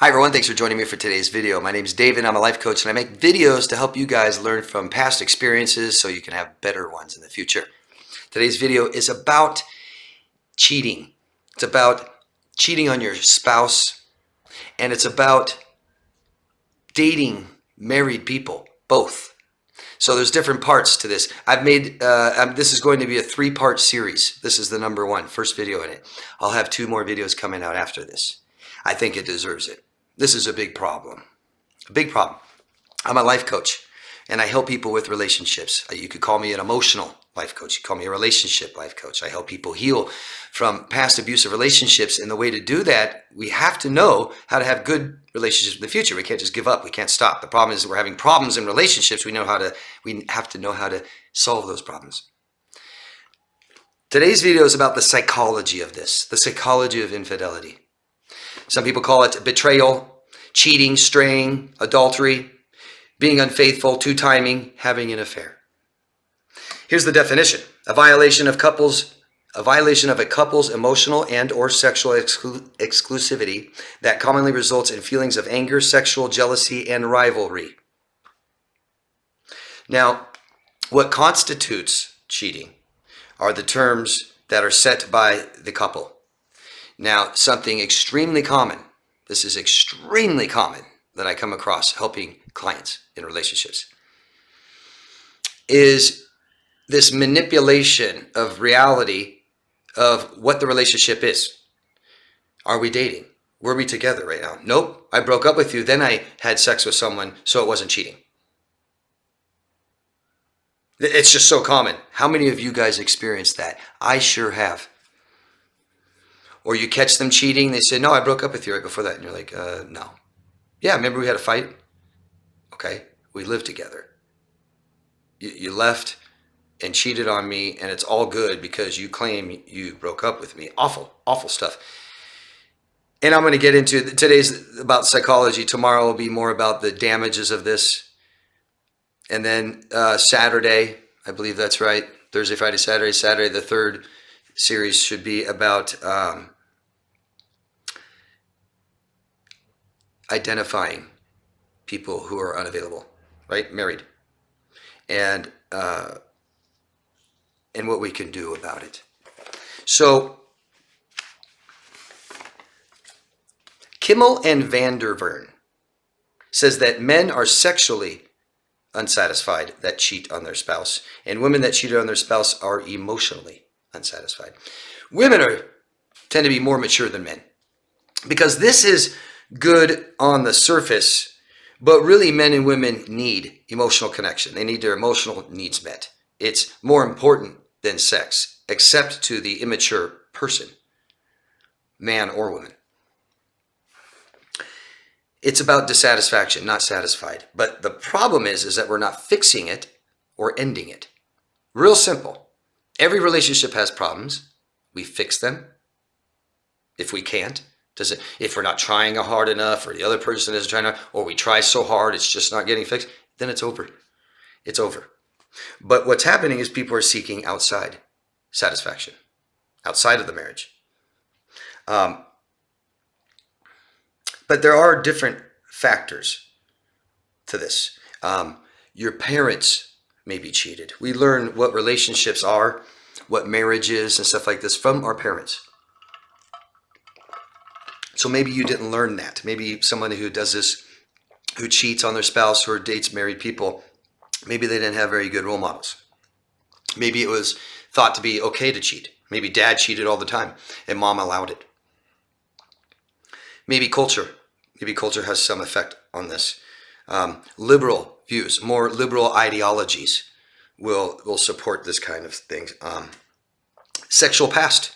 Hi everyone, thanks for joining me for today's video. My name is David, I'm a life coach, and I make videos to help you guys learn from past experiences so you can have better ones in the future. Today's video is about cheating. It's about cheating on your spouse, and it's about dating married people, both. So there's different parts to this. I've made, this is going to be a 3-part series. This is the number one, first video in it. I'll have 2 more videos coming out after this. I think it deserves it. This is a big problem. A big problem. I'm a life coach, and I help people with relationships. You could call me an emotional life coach. You could call me a relationship life coach. I help people heal from past abusive relationships, and the way to do that, we have to know how to have good relationships in the future. We can't just give up. We can't stop. The problem is we're having problems in relationships. We have to know how to solve those problems. Today's video is about the psychology of this, the psychology of infidelity. Some people call it betrayal, cheating, straying, adultery, being unfaithful, two-timing, having an affair. Here's the definition: a violation of a couple's emotional and or sexual exclusivity that commonly results in feelings of anger, sexual jealousy, and rivalry. Now, what constitutes cheating are the terms that are set by the couple. Now, something extremely common, this is extremely common that I come across helping clients in relationships, is this manipulation of reality of what the relationship is. Are we dating? Were we together right now? Nope, I broke up with you, then I had sex with someone, so it wasn't cheating. It's just so common. How many of you guys experienced that? I sure have. Or you catch them cheating, they say, no, I broke up with you right before that. And you're like, no. Yeah, remember we had a fight? Okay, we lived together. You left and cheated on me, and it's all good because you claim you broke up with me. Awful, awful stuff. And I'm going to get into, today's about psychology. Tomorrow will be more about the damages of this. And then Saturday, I believe that's right, Thursday, Friday, Saturday, the third series should be about identifying people who are unavailable, right? Married. And what we can do about it. So, Kimmel and Vandervern says that men are sexually unsatisfied that cheat on their spouse, and women that cheated on their spouse are emotionally unsatisfied. Women tend to be more mature than men, because this is good on the surface, but really men and women need emotional connection. They need their emotional needs met. It's more important than sex, except to the immature person, man or woman. It's about dissatisfaction, not satisfied. But the problem is that we're not fixing it or ending it. Real simple. Every relationship has problems. We fix them. If we can't, if we're not trying hard enough, or the other person isn't trying to, or we try so hard it's just not getting fixed, then it's over. It's over. But what's happening is people are seeking outside satisfaction, outside of the marriage. But there are different factors to this. Your parents may be cheated. We learn what relationships are, what marriage is, and stuff like this from our parents. So maybe you didn't learn that. Maybe someone who does this, who cheats on their spouse or dates married people, maybe they didn't have very good role models. Maybe it was thought to be okay to cheat. Maybe dad cheated all the time and mom allowed it. Maybe culture. Maybe culture has some effect on this. Liberal views, more liberal ideologies will support this kind of thing. Sexual past.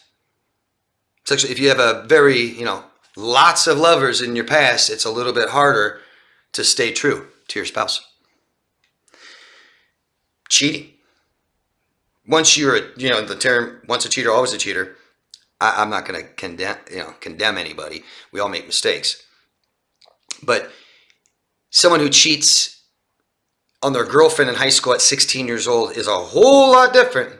If you have a very, lots of lovers in your past, it's a little bit harder to stay true to your spouse. Cheating. Once you're, the term, once a cheater, always a cheater. I'm not going to condemn anybody. We all make mistakes. But someone who cheats on their girlfriend in high school at 16 years old is a whole lot different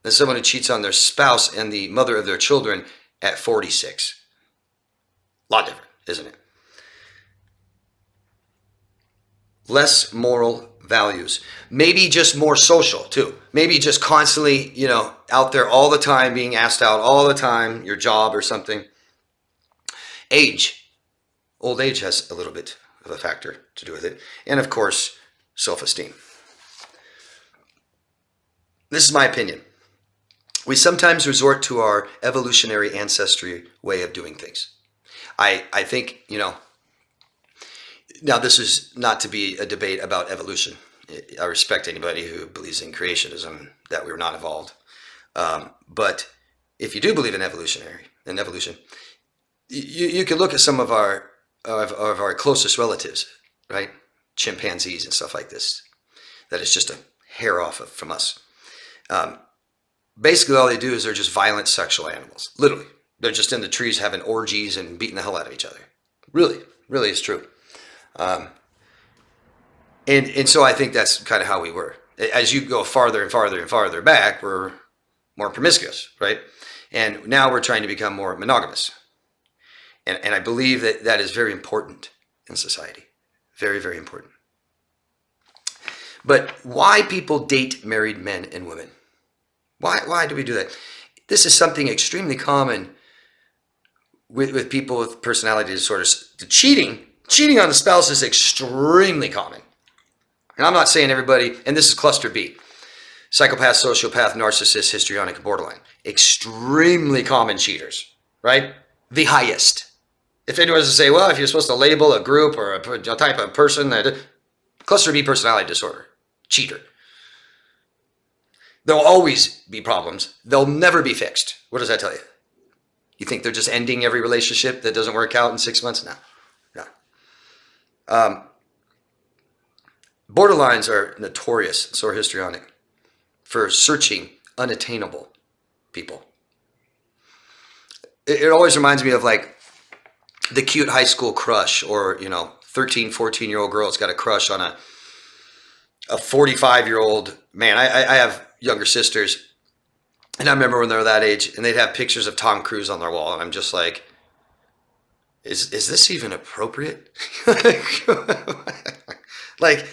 than someone who cheats on their spouse and the mother of their children at 46. A lot different, isn't it? less moral values, maybe just more social too, maybe just constantly, out there all the time, being asked out all the time, your job or something. Old age has a little bit of a factor to do with it. And of course, self-esteem. This is my opinion. We sometimes resort to our evolutionary ancestry way of doing things. I think, now this is not to be a debate about evolution. I respect anybody who believes in creationism, that we were not evolved. But if you do believe in evolution, you could look at some of our closest relatives, right? Chimpanzees and stuff like this. That is just a hair off from us. Basically, all they do is they're just violent sexual animals. Literally, they're just in the trees having orgies and beating the hell out of each other. Really, really, it's true. And so I think that's kind of how we were. As you go farther and farther and farther back, we're more promiscuous, right? And now we're trying to become more monogamous. And I believe that that is very important in society. Very, very important. But why people date married men and women? Why do we do that? This is something extremely common with people with personality disorders. The cheating on the spouse is extremely common. And I'm not saying everybody, and this is cluster B. Psychopath, sociopath, narcissist, histrionic, and borderline. Extremely common cheaters, right? The highest. If anyone was to say, well, if you're supposed to label a group or a type of person, cluster B personality disorder, cheater. There'll always be problems. They'll never be fixed. What does that tell you? You think they're just ending every relationship that doesn't work out in 6 months? No. Borderlines are notorious, so are histrionic, for searching unattainable people. It always reminds me of like the cute high school crush, or 13, 14-year-old girl that's got a crush on a 45-year-old man. I have younger sisters, and I remember when they were that age, and they'd have pictures of Tom Cruise on their wall, and I'm just like, is this even appropriate? Like,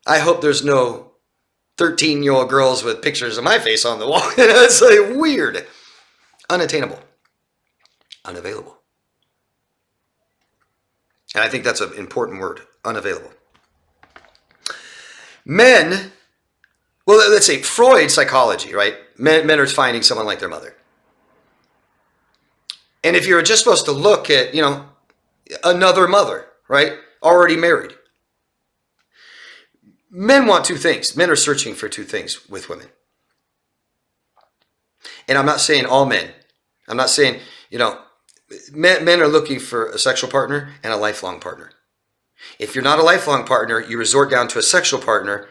I hope there's no 13-year-old girls with pictures of my face on the wall. It's like weird. Unattainable. Unavailable. And I think that's an important word, unavailable. Men, well, let's say Freud's psychology, right? Men are finding someone like their mother. And if you're just supposed to look at, another mother, right? Already married. Men want two things. Men are searching for two things with women. And I'm not saying all men. I'm not saying, men are looking for a sexual partner and a lifelong partner. If you're not a lifelong partner, you resort down to a sexual partner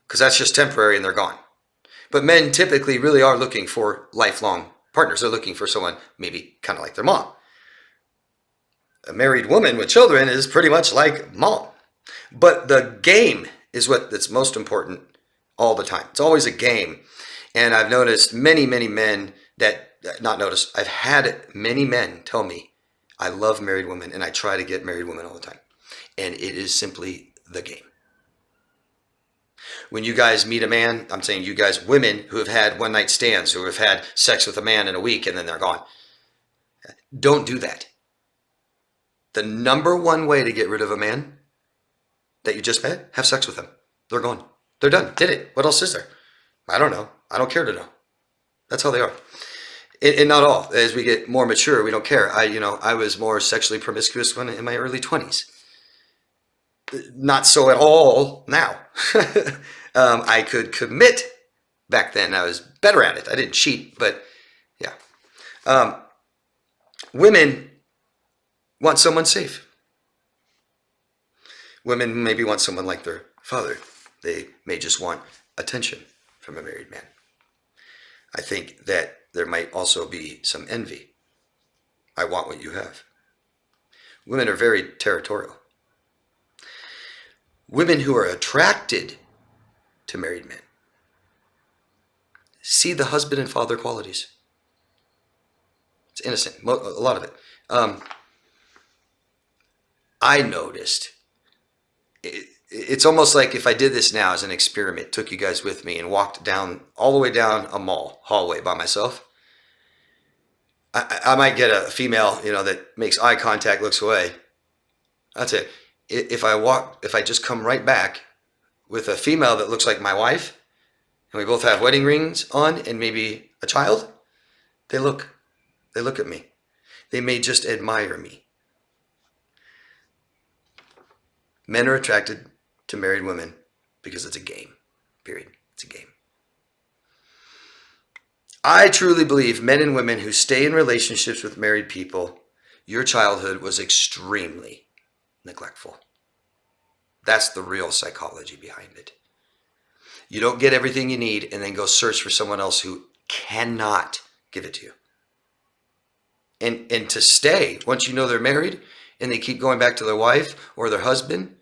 because that's just temporary and they're gone. But men typically really are looking for lifelong partners. They're looking for someone maybe kind of like their mom. A married woman with children is pretty much like mom. But the game is that's most important all the time. It's always a game. And I've noticed many, many men I've had many men tell me, I love married women and I try to get married women all the time. And it is simply the game. When you guys meet a man, I'm saying you guys, women who have had one night stands, who have had sex with a man in a week and then they're gone. Don't do that. The number one way to get rid of a man that you just met, have sex with them. They're gone. They're done. Did it. What else is there? I don't know. I don't care to know. That's how they are. And not all. As we get more mature, we don't care. I was more sexually promiscuous when in my early 20s. Not so at all now. I could commit back then. I was better at it. I didn't cheat, but yeah. Women want someone safe. Women maybe want someone like their father. They may just want attention from a married man. I think that there might also be some envy. I want what you have. Women are very territorial. Women who are attracted to married men see the husband and father qualities. It's innocent, a lot of it. I noticed it's almost like if I did this now as an experiment, took you guys with me and walked down all the way down a mall hallway by myself, I might get a female, that makes eye contact, looks away. That's it. If I just come right back with a female that looks like my wife, and we both have wedding rings on and maybe a child, they look at me. They may just admire me. Men are attracted to married women because it's a game, period. It's a game. I truly believe men and women who stay in relationships with married people, your childhood was extremely neglectful. That's the real psychology behind it. You don't get everything you need and then go search for someone else who cannot give it to you. And to stay, once you know they're married and they keep going back to their wife or their husband,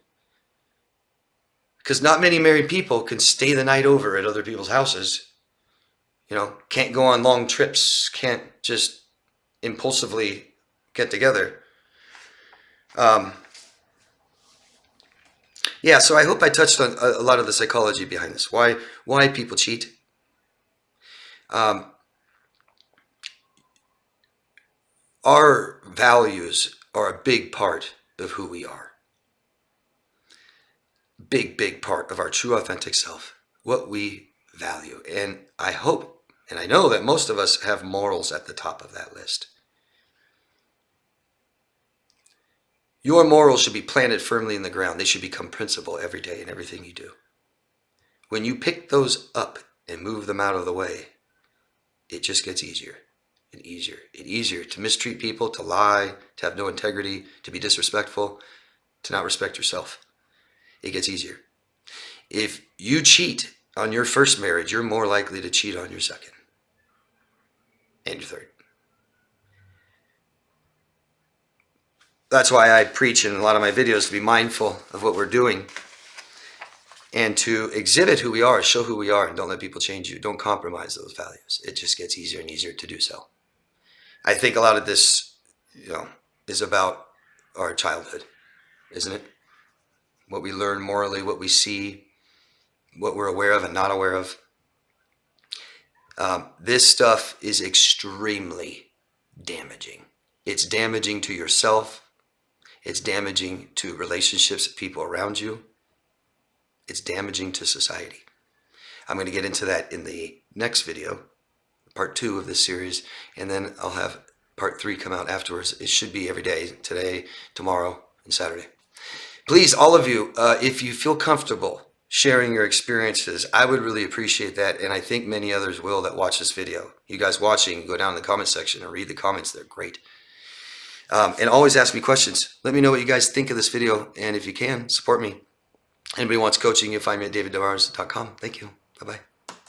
because not many married people can stay the night over at other people's houses. Can't go on long trips, can't just impulsively get together. Yeah, so I hope I touched on a lot of the psychology behind this. Why people cheat. Our values are a big part of who we are. Big part of our true authentic self, what we value. And I hope, and I know that most of us have morals at the top of that list. Your morals should be planted firmly in the ground. They should become principle every day in everything you do. When you pick those up and move them out of the way, it just gets easier and easier and easier to mistreat people, to lie, to have no integrity, to be disrespectful, to not respect yourself. It gets easier. If you cheat on your first marriage, you're more likely to cheat on your second and your third. That's why I preach in a lot of my videos to be mindful of what we're doing and to exhibit who we are, show who we are, and don't let people change you. Don't compromise those values. It just gets easier and easier to do so. I think a lot of this, is about our childhood, isn't it? What we learn morally, what we see, what we're aware of and not aware of. This stuff is extremely damaging. It's damaging to yourself. It's damaging to relationships, people around you. It's damaging to society. I'm going to get into that in the next video, part 2 of this series, and then I'll have part 3 come out afterwards. It should be every day, today, tomorrow, and Saturday. Please, all of you, if you feel comfortable sharing your experiences, I would really appreciate that, and I think many others will that watch this video. You guys watching, go down in the comment section and read the comments. They're great. And always ask me questions. Let me know what you guys think of this video, and if you can, support me. Anybody wants coaching, you'll find me at daviddemars.com. Thank you. Bye-bye.